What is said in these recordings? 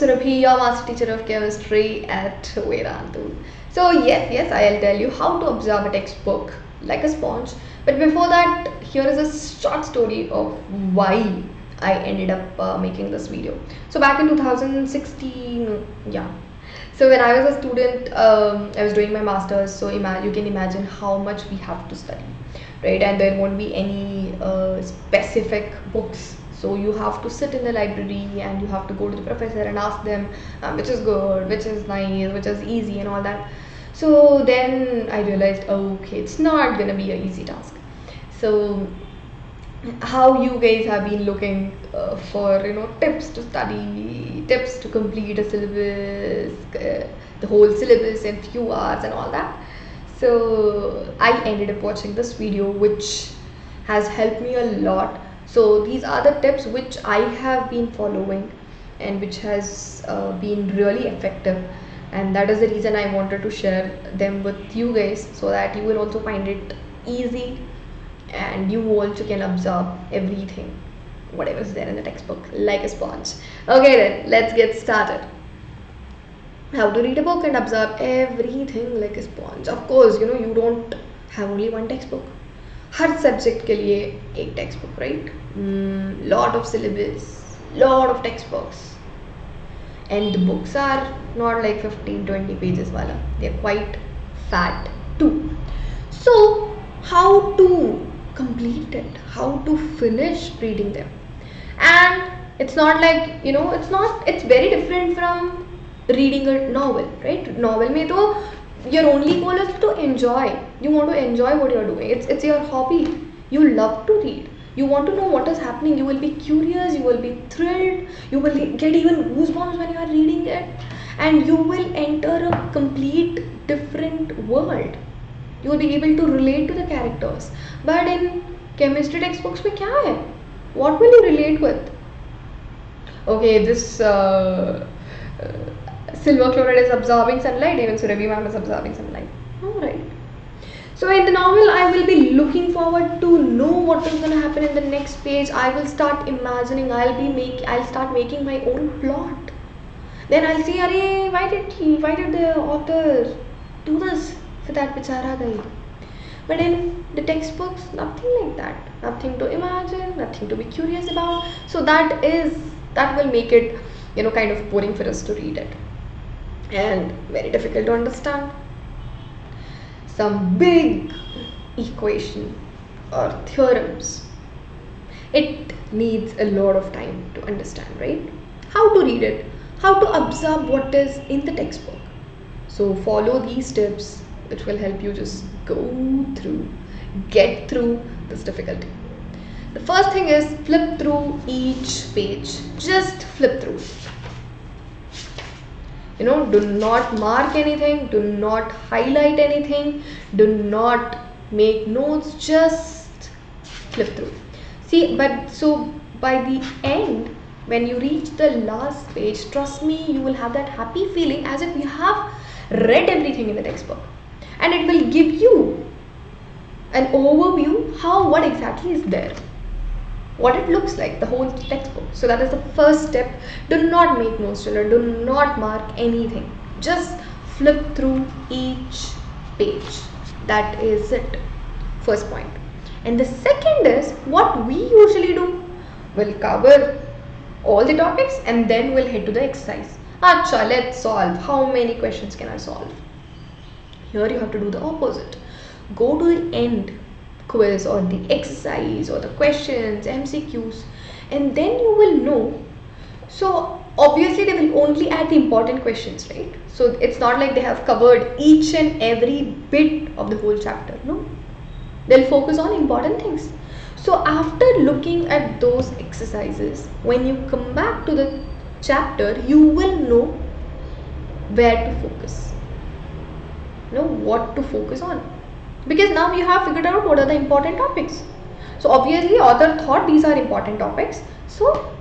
Surabhi, your master teacher of chemistry at Vedantu. So yes, I'll tell you how to absorb a textbook like a sponge. But before that, here is a short story of why I ended up making this video. So back in 2016, yeah. So when I was a student, I was doing my masters. So you can imagine how much we have to study, right? And there won't be any specific books, so you have to sit in the library and you have to go to the professor and ask them which is good, which is nice, which is easy and all that. So then I realized, okay, it's not gonna be an easy task. So how you guys have been looking for tips to study, tips to complete a syllabus, the whole syllabus in few hours and all that. So I ended up watching this video, which has helped me a lot. So these are the tips which I have been following and which has been really effective, and that is the reason I wanted to share them with you guys, so that you will also find it easy and you also can absorb everything whatever is there in the textbook like a sponge. Okay, then let's get started. How to read a book and absorb everything like a sponge. Of course, you don't have only one textbook. Her subject के लिए एक text book, right? Lot of syllabus, lot of textbooks, and the books are not like 15-20 pages wala. They're quite fat too. So how to complete it, how to finish reading them? And it's not like it's very different from reading a novel, right? Novel mein to your only goal is to enjoy. You want to enjoy what you're doing. It's your hobby. You love to read. You want to know what is happening. You will be curious, you will be thrilled, you will get even goosebumps when you are reading it, and you will enter a complete different world. You will be able to relate to the characters. But in chemistry textbooks mein kya hai? What will you relate with? Okay, this silver chloride is absorbing sunlight, even Surabhi ma'am is absorbing sunlight. Alright. So in the novel, I will be looking forward to know what is going to happen in the next page. I will start imagining, I'll start making my own plot. Then I'll see, arey, why did the author do this for that bichara guy? But in the textbooks, nothing like that. Nothing to imagine, nothing to be curious about. So that will make it, kind of boring for us to read it, and very difficult to understand. Some big equation or theorems, it needs a lot of time to understand, right? How to read it, how to absorb what is in the textbook. So follow these tips, which will help you just get through this difficulty. The first thing is flip through each page. Just flip through. Do not mark anything, do not highlight anything, do not make notes, just flip through. See, but so by the end, when you reach the last page, trust me, you will have that happy feeling as if you have read everything in the textbook, and it will give you an overview what exactly is there, what it looks like, the whole textbook. So that is the first step. Do not make notes, children. Do not mark anything. Just flip through each page. That is it. First point. And the second is what we usually do. We'll cover all the topics and then we'll head to the exercise. Acha, let's solve. How many questions can I solve? Here you have to do the opposite. Go to the end quiz or the exercise or the questions, MCQs, and then you will know. So obviously they will only add the important questions, right? So it's not like they have covered each and every bit of the whole chapter. No, they'll focus on important things. So after looking at those exercises, when you come back to the chapter, you will know where to focus, what to focus on. Because now you have figured out what are the important topics. So obviously author thought these are important topics, so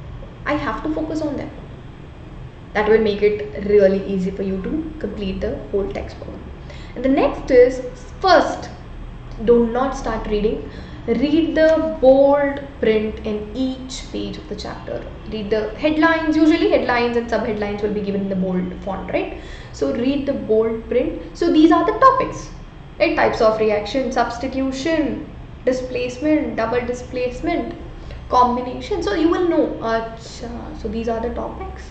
I have to focus on them. That will make it really easy for you to complete the whole textbook. And the next is, first, do not start reading read the bold print in each page of the chapter. Read the headlines. Usually headlines and subheadlines will be given in the bold font, right? So read the bold print. So these are the topics, right? Types of reaction, substitution, displacement, double displacement, combination. So you will know, acha, so these are the topics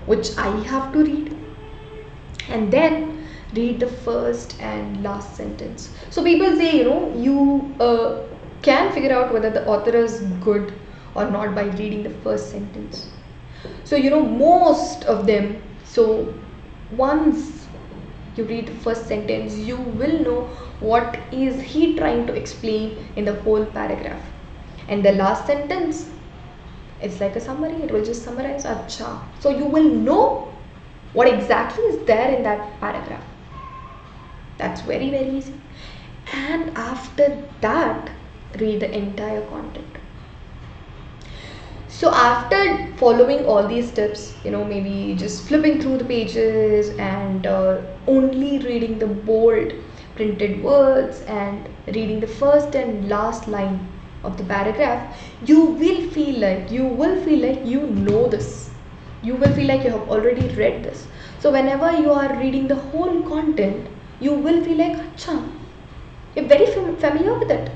which I have to read. And then read the first and last sentence. So people say, you can figure out whether the author is good or not by reading the first sentence. So most of them, so once you read the first sentence, you will know what is he trying to explain in the whole paragraph. And the last sentence, it's like a summary, it will just summarize, acha. So you will know what exactly is there in that paragraph. That's very, very easy. And after that, read the entire content. So after following all these steps, maybe just flipping through the pages and only reading the bold printed words and reading the first and last line of the paragraph, you will feel like you know this. You will feel like you have already read this. So whenever you are reading the whole content, you will feel like, acha, you're very familiar with it.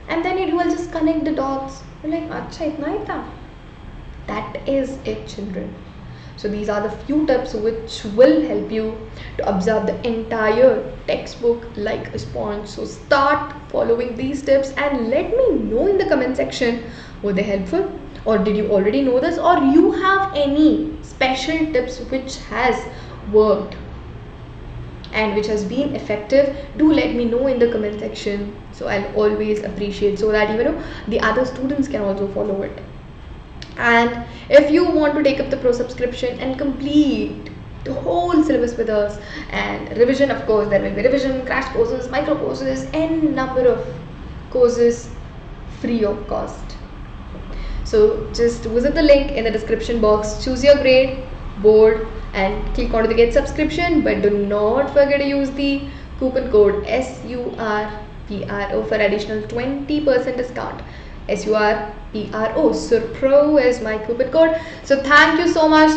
And then you will just connect the dots. You're like, acha, itna hi tha. That is it, children. So these are the few tips which will help you to absorb the entire textbook like a sponge. So start following these tips and let me know in the comment section, were they helpful, or did you already know this, or you have any special tips which has worked and which has been effective. Do let me know in the comment section. So I'll always appreciate, so that the other students can also follow it. And if you want to take up the pro subscription and complete the whole syllabus with us, and revision, of course there will be revision, crash courses, micro courses, and number of courses free of cost. So just visit the link in the description box, choose your grade, board, and click on to get subscription. But do not forget to use the coupon code SURPRO for additional 20% discount. SURPRO. SURPRO is my coupon code. So thank you so much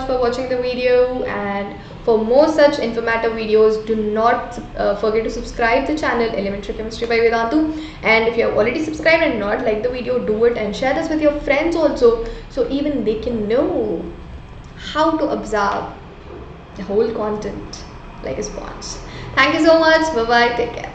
for watching the video, and for more such informative videos, do not forget to subscribe the channel Elementary Chemistry by Vedantu. And if you have already subscribed and not liked the video, do it and share this with your friends also, so even they can know how to absorb the whole content like a sponge. Thank you so much. Bye bye. Take care.